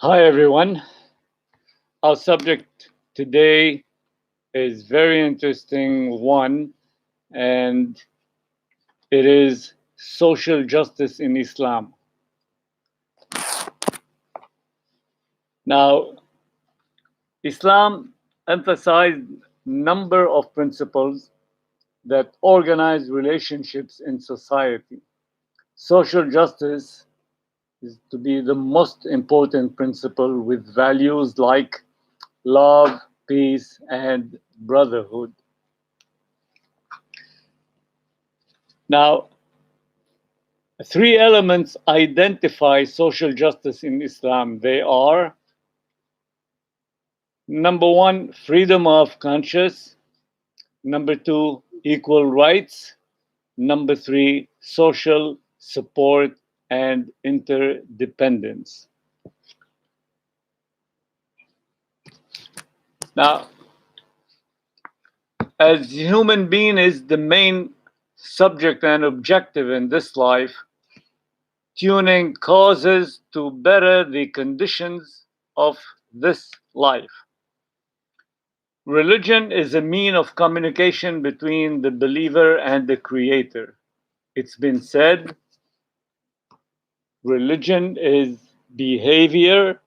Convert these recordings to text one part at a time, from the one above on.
Hi everyone. Our subject today is very interesting one, and it is social justice in Islam. Now, Islam emphasized number of principles that organize relationships in society. Social justice is to be the most important principle with values like love, peace, and brotherhood. Now, three elements identify social justice in Islam. They are number one, freedom of conscience. Number two, equal rights. Number three, social support and interdependence. Now, as human being is the main subject and objective in this life, tuning causes to better the conditions of this life. Religion is a mean of communication between the believer and the creator. It's been said, religion is behavior,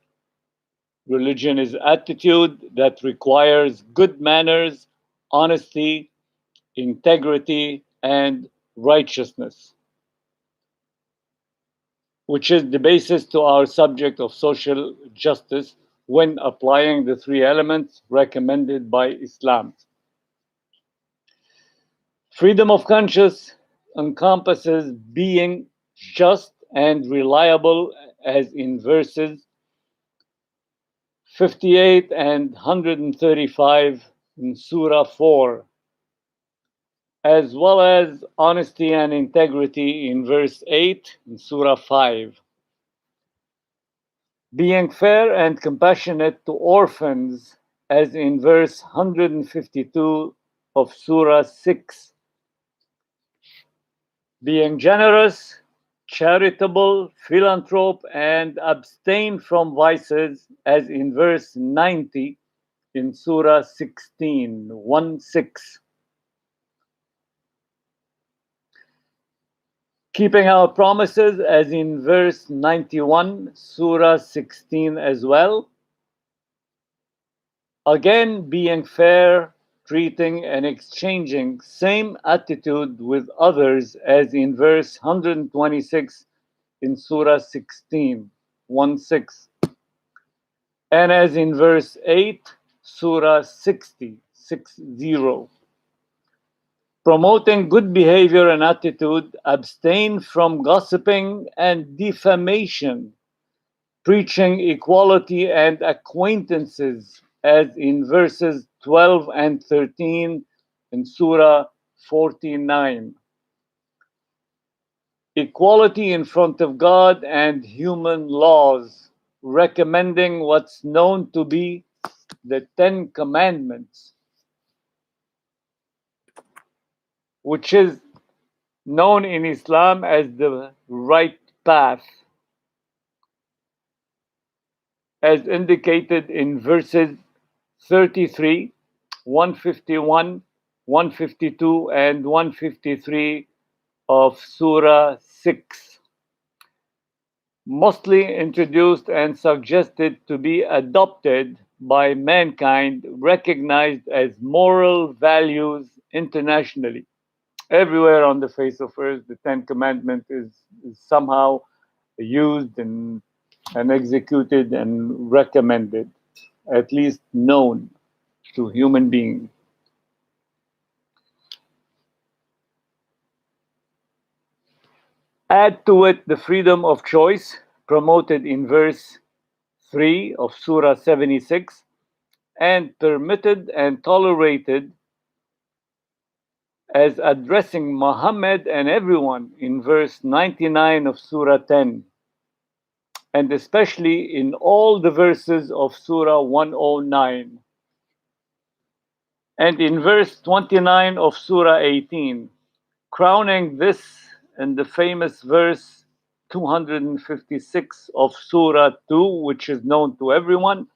religion is attitude that requires good manners, honesty, integrity, and righteousness, which is the basis to our subject of social justice when applying the three elements recommended by Islam. Freedom of conscience encompasses being just and reliable, as in verses 58 and 135 in Surah 4, as well as honesty and integrity in verse 8 in Surah 5. Being fair and compassionate to orphans, as in verse 152 of Surah 6. Being generous, charitable, philanthrope, and abstain from vices, as in verse 90 in Surah 16, 1-6. Keeping our promises, as in verse 91, Surah 16 as well. Again, being fair, treating and exchanging same attitude with others, as in verse 126 in Surah 16, 1-6. And as in verse 8, Surah 60, 6-0. Promoting good behavior and attitude, abstain from gossiping and defamation, preaching equality and acquaintances, as in verses 12 and 13 in Surah 49. Equality in front of God and human laws, recommending what's known to be the Ten Commandments, which is known in Islam as the right path, as indicated in verses 33, 151, 152, and 153 of Surah 6, mostly introduced and suggested to be adopted by mankind, recognized as moral values internationally. Everywhere on the face of earth, the Ten Commandments is somehow used and executed and recommended, at least known to human beings. Add to it the freedom of choice promoted in verse 3 of Surah 76 and permitted and tolerated as addressing Muhammad and everyone in verse 99 of Surah 10, and especially in all the verses of Surah 109, and in verse 29 of Surah 18, crowning this in the famous verse 256 of Surah 2, which is known to everyone,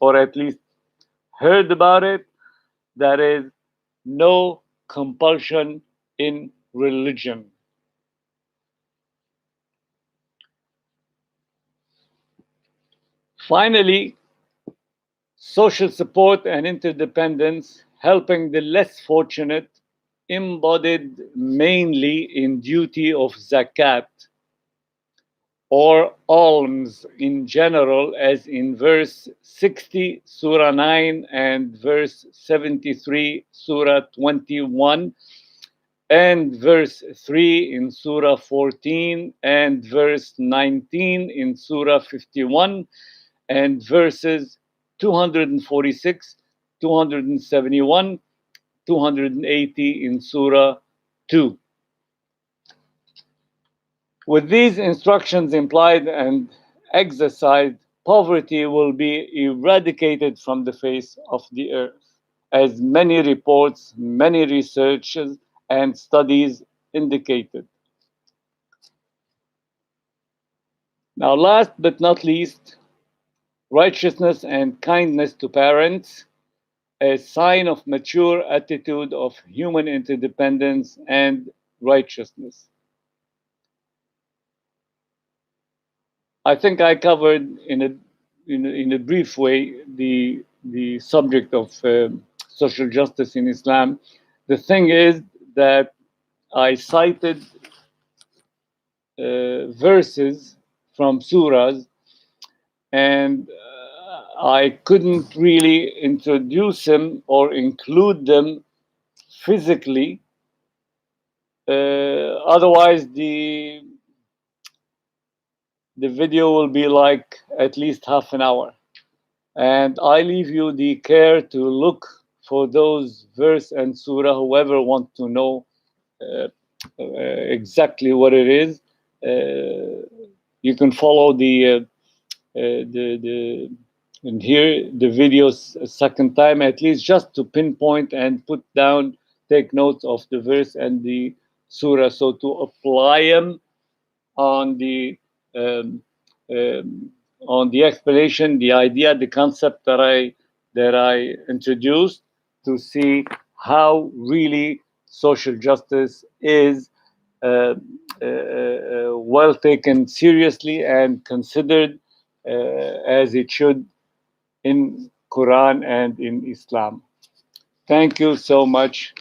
or at least heard about it. That is, no compulsion in religion. Finally, social support and interdependence, helping the less fortunate, embodied mainly in duty of zakat or alms in general, as in verse 60, Surah 9, and verse 73, Surah 21, and verse 3 in Surah 14, and verse 19 in Surah 51, and verses 246, 271, 280 in Surah 2. With these instructions implied and exercised, poverty will be eradicated from the face of the earth, as many reports, many researches, and studies indicated. Now, last but not least, righteousness and kindness to parents, a sign of mature attitude of human interdependence and righteousness. I think I covered in a brief way the subject of social justice in Islam. The thing is that I cited verses from surahs, and I couldn't really introduce them or include them physically. Otherwise, the video will be like at least half an hour. And I leave you the care to look for those verse and surah, whoever want to know exactly what it is. You can follow the and hear the videos a second time, at least just to pinpoint and put down, take notes of the verse and the surah, so to apply them on the um, um, on the explanation, the idea, the concept that I introduced, to see how really social justice is uh, well taken seriously and considered as it should in Quran and in Islam. Thank you so much.